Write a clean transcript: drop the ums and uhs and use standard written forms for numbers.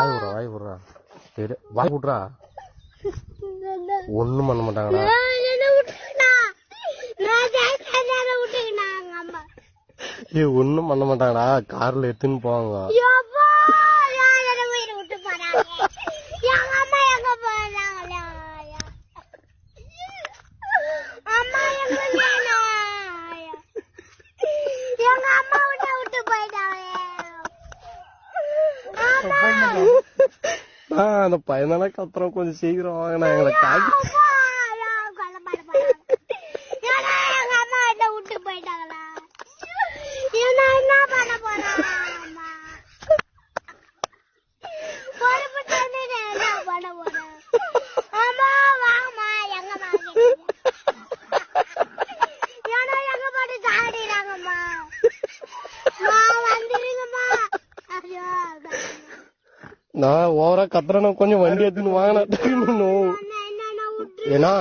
வாய் விடுறா சரி வாய் விட்றா ஒண்ணும் பண்ண மாட்டாங்கடா ஒண்ணும் பண்ண மாட்டாங்கடா கார்ல எடுத்துன்னு போவாங்க அந்த பையனால கத்துறோம் கொஞ்சம் சீக்கிரம் வாங்கினா எங்களை காக்கி நான் ஓவரா கத்துறேன்னா கொஞ்சம் வண்டி எடுத்துன்னு வாங்கினா ஏன்னா